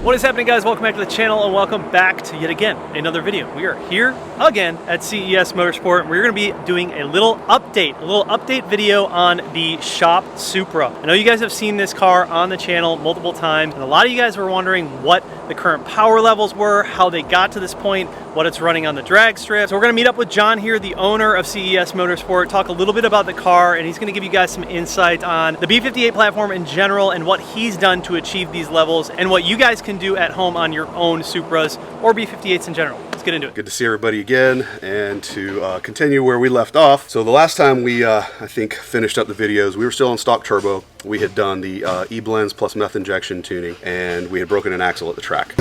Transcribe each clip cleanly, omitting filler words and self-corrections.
What is happening, guys? Welcome back to the channel and welcome back to yet again another video. We are here again at CES Motorsport. We're going to be doing a little update video on the shop Supra. I know you guys have seen this car on the channel multiple times, and a lot of you guys were wondering what the current power levels were, how they got to this point, what it's running on the drag strip. So we're going to meet up with John here, the owner of CES Motorsport, talk a little bit about the car, and he's going to give you guys some insight on the B58 platform in general and what he's done to achieve these levels and what you guys can do at home on your own Supras or B58s in general. Let's get into it. Good to see everybody again and to continue where we left off. So the last time we, I think, finished up the videos, we were still on stock turbo. We had done the E-blends plus meth injection tuning, and we had broken an axle at the track.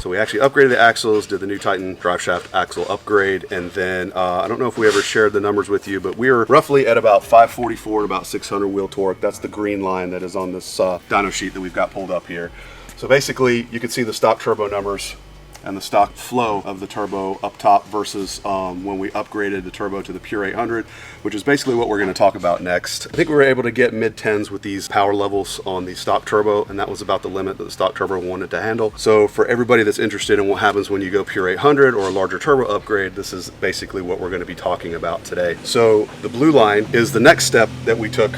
So we actually upgraded the axles, did the new Titan drive shaft axle upgrade, and then I don't know if we ever shared the numbers with you, but we were roughly at about 544 and about 600 wheel torque. That's the green line that is on this dyno sheet that we've got pulled up here. So basically, you can see the stock turbo numbers and the stock flow of the turbo up top versus when we upgraded the turbo to the Pure 800, which is basically what we're going to talk about next. I think we were able to get mid-10s with these power levels on the stock turbo, and that was about the limit that the stock turbo wanted to handle. So for everybody that's interested in what happens when you go Pure 800 or a larger turbo upgrade, this is basically what we're going to be talking about today. So the blue line is the next step that we took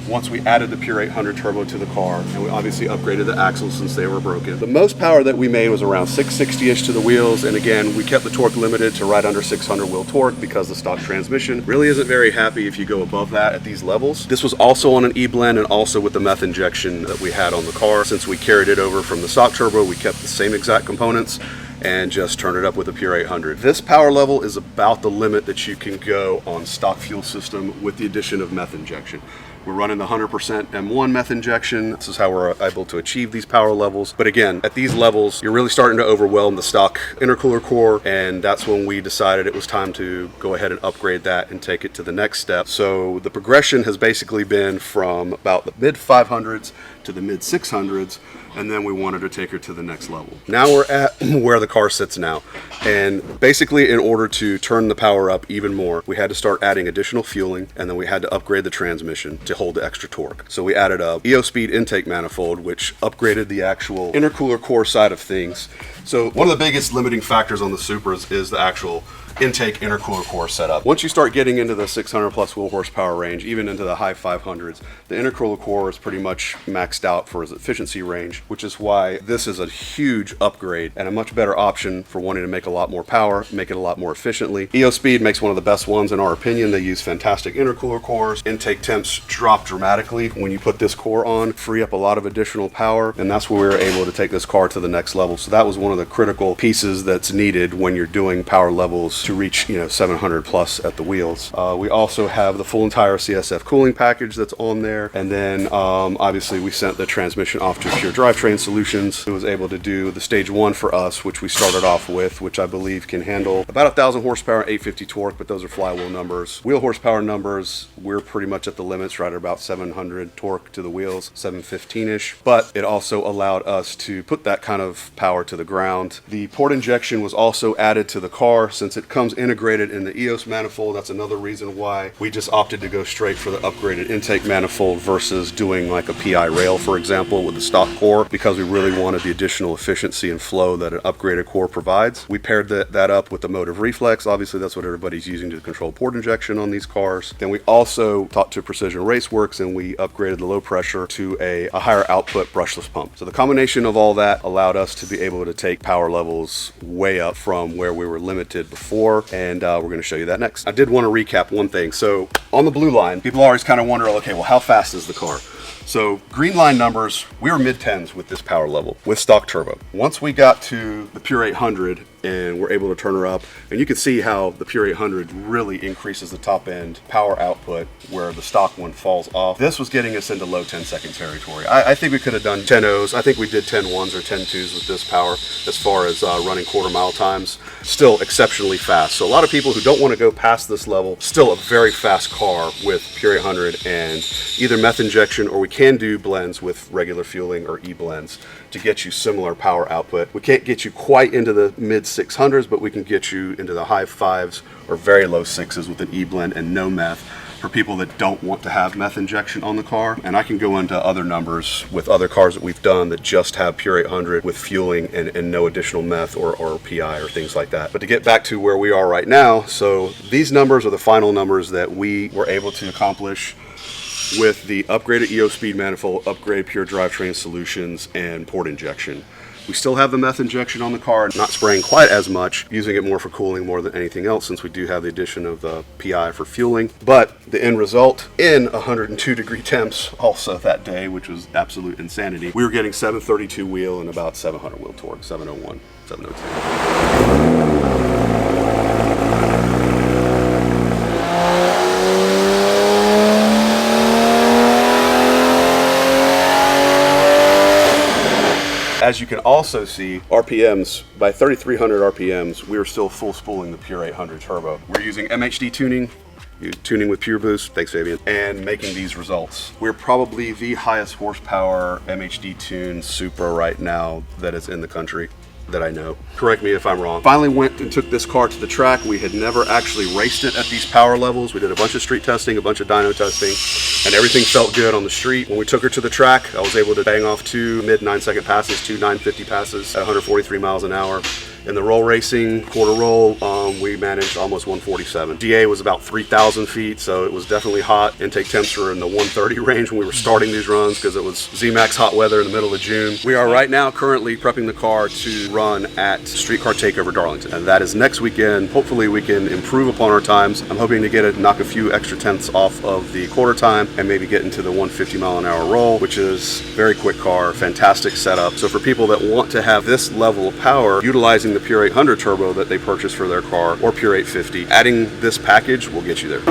once we added the Pure 800 turbo to the car, and we obviously upgraded the axles since they were broken. The most power that we made was around 660-ish to the wheels, and again, we kept the torque limited to right under 600 wheel torque because the stock transmission really isn't very happy if you go above that at these levels. This was also on an E-blend and also with the meth injection that we had on the car. Since we carried it over from the stock turbo, we kept the same exact components and just turned it up with a Pure 800. This power level is about the limit that you can go on stock fuel system with the addition of meth injection. We're running the 100% M1 meth injection. This is how we're able to achieve these power levels. But again, at these levels, you're really starting to overwhelm the stock intercooler core, and that's when we decided it was time to go ahead and upgrade that and take it to the next step. So the progression has basically been from about the mid 500s to the mid 600s, and then we wanted to take her to the next level. Now we're at where the car sits now, and basically in order to turn the power up even more, we had to start adding additional fueling, and then we had to upgrade the transmission to hold the extra torque. So we added a EOSpeed intake manifold, which upgraded the actual intercooler core side of things. So one of the biggest limiting factors on the Supras is the actual intake intercooler core setup. Once you start getting into the 600 plus wheel horsepower range, even into the high 500s, the intercooler core is pretty much maxed out for its efficiency range, which is why this is a huge upgrade and a much better option for wanting to make a lot more power, make it a lot more efficiently. EOSpeed makes one of the best ones in our opinion. They use fantastic intercooler cores. Intake temps drop dramatically when you put this core on, free up a lot of additional power, and that's where we were able to take this car to the next level. So that was one of the critical pieces that's needed when you're doing power levels to reach 700 plus at the wheels. We also have the full entire CSF cooling package that's on there, and then obviously we sent the transmission off to Pure Drivetrain Solutions, who was able to do the stage 1 for us, which we started off with, which I believe can handle about 1,000 horsepower, 850 torque, but those are flywheel numbers. Wheel horsepower numbers, we're pretty much at the limits, right at about 700 torque to the wheels, 715-ish, but it also allowed us to put that kind of power to the ground. The port injection was also added to the car since it comes integrated in the EOS manifold. That's another reason why we just opted to go straight for the upgraded intake manifold versus doing like a PI rail, for example, with the stock core, because we really wanted the additional efficiency and flow that an upgraded core provides. We paired that up with the motive reflex. Obviously, that's what everybody's using to control port injection on these cars. Then we also talked to Precision Raceworks and we upgraded the low pressure to a higher output brushless pump. So the combination of all that allowed us to be able to take power levels way up from where we were limited before, and we're going to show you that next. I did want to recap one thing. So on the blue line, people always kind of wonder, okay, well, how fast is the car? So green line numbers, we were mid-10s with this power level with stock turbo. Once we got to the Pure 800 and we're able to turn her up, and you can see how the Pure 800 really increases the top end power output where the stock one falls off. This was getting us into low 10-second territory. I think we could have done 10.0s. I think we did 10.1s or 10.2s with this power as far as running quarter-mile times. Still exceptionally fast. So a lot of people who don't want to go past this level, still a very fast car with Pure 800 and either meth injection, or we can do blends with regular fueling or e-blends to get you similar power output. We can't get you quite into the mid 600s, but we can get you into the high 5s or very low 6s with an e-blend and no meth for people that don't want to have meth injection on the car. And I can go into other numbers with other cars that we've done that just have Pure 800 with fueling and no additional meth or PI or things like that. But to get back to where we are right now, so these numbers are the final numbers that we were able to accomplish with the upgraded EOSpeed manifold, upgraded Pure Drivetrain Solutions, and port injection. We still have the meth injection on the car, not spraying quite as much, using it more for cooling more than anything else since we do have the addition of the PI for fueling. But the end result in 102 degree temps also that day, which was absolute insanity, we were getting 732 wheel and about 700 wheel torque, 701, 702. As you can also see, RPMs, by 3,300 RPMs, we were still full spooling the Pure 800 turbo. We're using MHD tuning, tuning with Pure Boost, thanks Fabian, and making these results. We're probably the highest horsepower MHD tuned Supra right now that is in the country that I know. Correct me if I'm wrong. Finally went and took this car to the track. We had never actually raced it at these power levels. We did a bunch of street testing, a bunch of dyno testing, and everything felt good on the street. When we took her to the track, I was able to bang off 2 mid 9-second passes, 2 950 passes at 143 miles an hour. In the roll racing, quarter roll, we managed almost 147. DA was about 3,000 feet, so it was definitely hot. Intake temps were in the 130 range when we were starting these runs because it was ZMAX hot weather in the middle of June. We are right now currently prepping the car to run at Streetcar Takeover Darlington, and that is next weekend. Hopefully we can improve upon our times. I'm hoping to get it, knock a few extra tenths off of the quarter time and maybe get into the 150 mile an hour roll, which is very quick car, fantastic setup. So for people that want to have this level of power, utilizing the Pure 800 turbo that they purchased for their car or Pure 850, adding this package will get you there.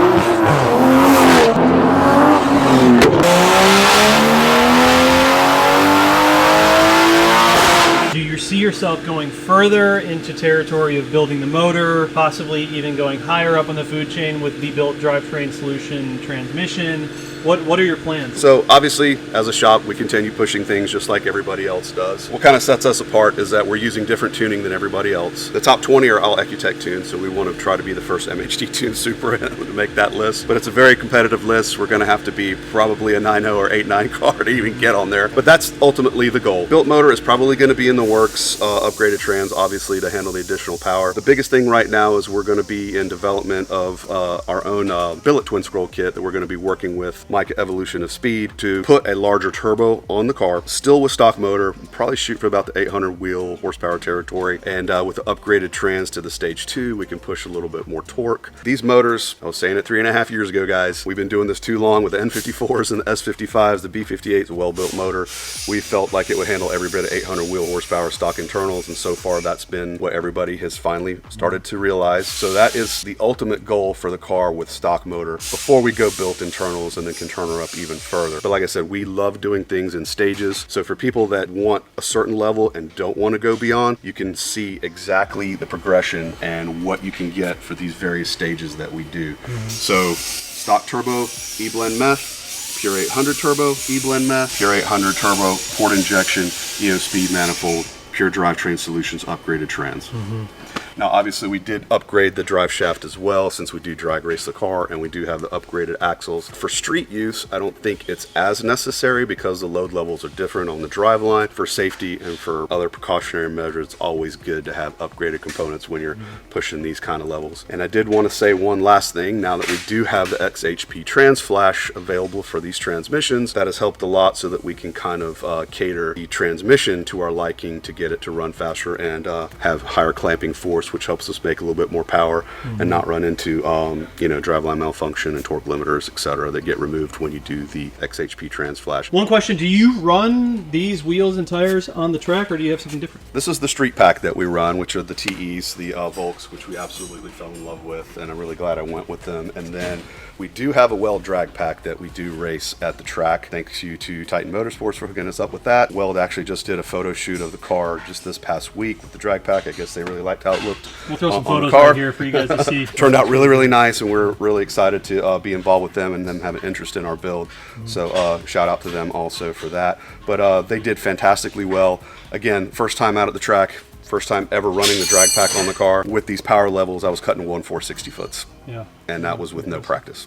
see yourself going further into territory of building the motor, possibly even going higher up on the food chain with the built drivetrain solution transmission? What are your plans? So obviously, as a shop, we continue pushing things just like everybody else does. What kind of sets us apart is that we're using different tuning than everybody else. The top 20 are all Ecutech tunes, so we want to try to be the first MHD tuned Supra to make that list. But it's a very competitive list. We're going to have to be probably a 9.0 or 8.9 car to even get on there. But that's ultimately the goal. Built motor is probably going to be in the works. Upgraded trans, obviously, to handle the additional power. The biggest thing right now is we're going to be in development of our own billet twin scroll kit that we're going to be working with Mica Evolution of Speed to put a larger turbo on the car, still with stock motor, probably shoot for about the 800 wheel horsepower territory, and with the upgraded trans to the stage 2, we can push a little bit more torque. These motors, I was saying it 3.5 years ago, guys, we've been doing this too long with the N54s and the S55s. The B58 is a well-built motor. We felt like it would handle every bit of 800 wheel horsepower stock internals, and so far that's been what everybody has finally started to realize. So that is the ultimate goal for the car with stock motor before we go built internals and then can turn her up even further. But like I said, we love doing things in stages. So for people that want a certain level and don't want to go beyond, you can see exactly the progression and what you can get for these various stages that we do. So stock turbo, E-blend meth, pure 800 turbo, E-blend meth, pure 800 turbo, port injection, EO speed manifold, pure drivetrain solutions, upgraded trans. Now, obviously, we did upgrade the drive shaft as well, since we do drag race the car, and we do have the upgraded axles. For street use, I don't think it's as necessary because the load levels are different on the driveline. For safety and for other precautionary measures, it's always good to have upgraded components when you're pushing these kind of levels. And I did want to say one last thing. Now that we do have the XHP Trans Flash available for these transmissions, that has helped a lot so that we can kind of cater the transmission to our liking to get it to run faster and have higher clamping force, which helps us make a little bit more power and not run into driveline malfunction and torque limiters, etc., that get removed when you do the XHP Trans Flash. One question, do you run these wheels and tires on the track, or do you have something different? This is the street pack that we run, which are the TEs, the Volks, which we absolutely fell in love with, and I'm really glad I went with them. And then we do have a Weld drag pack that we do race at the track. Thanks you to Titan Motorsports for hooking us up with that. Weld actually just did a photo shoot of the car just this past week with the drag pack. I guess they really liked how it looked. We'll throw some photos right here for you guys to see. Turned out really, really nice, and we're really excited to be involved with them and them have an interest in our build. So shout out to them also for that. But they did fantastically well. Again, first time out at the track, first time ever running the drag pack on the car. With these power levels, I was cutting 1/460 foots. Yeah. And that was with no practice.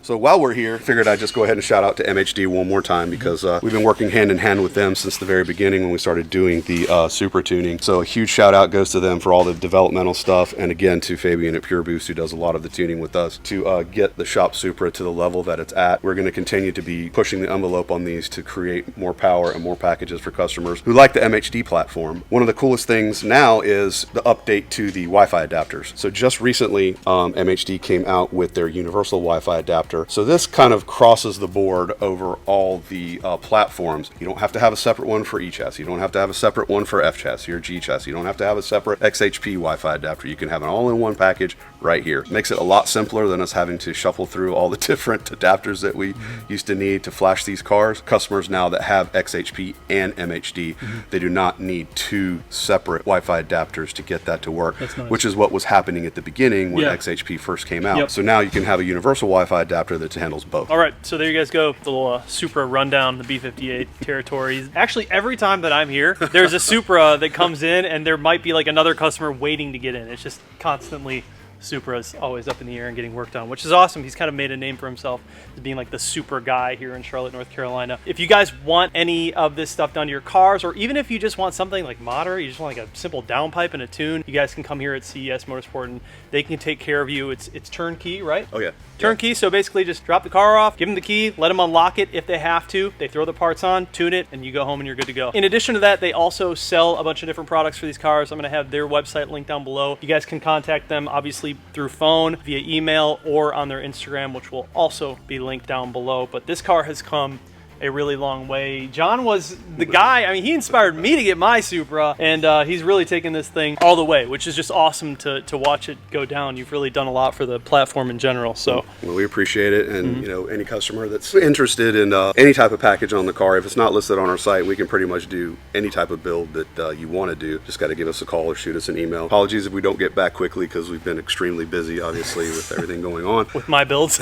So while we're here, figured I'd just go ahead and shout out to MHD one more time because we've been working hand in hand with them since the very beginning when we started doing the Supra tuning. So a huge shout out goes to them for all the developmental stuff, and again to Fabian at Pure Boost, who does a lot of the tuning with us to get the shop Supra to the level that it's at. We're going to continue to be pushing the envelope on these to create more power and more packages for customers who like the MHD platform. One of the coolest things now is the update to the Wi-Fi adapters. So just recently, MHD came out with their universal Wi-Fi adapter. So this kind of crosses the board over all the platforms. You don't have to have a separate one for E chassis. You don't have to have a separate one for F chassis or G chassis. You don't have to have a separate XHP Wi-Fi adapter. You can have an all-in-one package right here. Makes it a lot simpler than us having to shuffle through all the different adapters that we used to need to flash these cars. Customers now that have XHP and MHD, they do not need two separate Wi-Fi adapters to get that to work, which is what was happening at the beginning when XHP first came out. So now you can have a universal Wi-Fi adapter that handles both. All right, so there you guys go. The little Supra rundown, the B58 territories. Actually, every time that I'm here, there's a Supra that comes in, and there might be like another customer waiting to get in. It's just constantly Supra's always up in the air and getting worked on, which is awesome. He's kind of made a name for himself as being like the super guy here in Charlotte, North Carolina. If you guys want any of this stuff done to your cars, or even if you just want something like moderate, you just want like a simple downpipe and a tune, you guys can come here at CES Motorsport and they can take care of you. It's turnkey, right? Oh yeah. Turnkey, so basically just drop the car off, give them the key, let them unlock it if they have to. They throw the parts on, tune it, and you go home and you're good to go. In addition to that, they also sell a bunch of different products for these cars. I'm going to have their website linked down below. You guys can contact them obviously through phone, via email, or on their Instagram, which will also be linked down below. But this car has come a really long way. John was the guy, I mean, he inspired me to get my Supra, and he's really taken this thing all the way, which is just awesome to watch it go down. You've really done a lot for the platform in general. So well, we appreciate it, and you know, any customer that's interested in any type of package on the car, if it's not listed on our site, we can pretty much do any type of build that you want to do. Just got to give us a call or shoot us an email. Apologies if we don't get back quickly because we've been extremely busy, obviously, with everything going on. with my builds.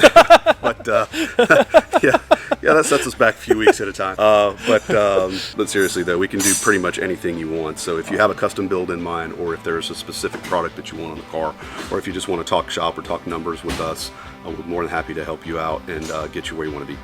But yeah, that sets us back a few weeks at a time. But seriously though, we can do pretty much anything you want. So if you have a custom build in mind, or if there's a specific product that you want on the car, or if you just want to talk shop or talk numbers with us, we're more than happy to help you out and get you where you want to be.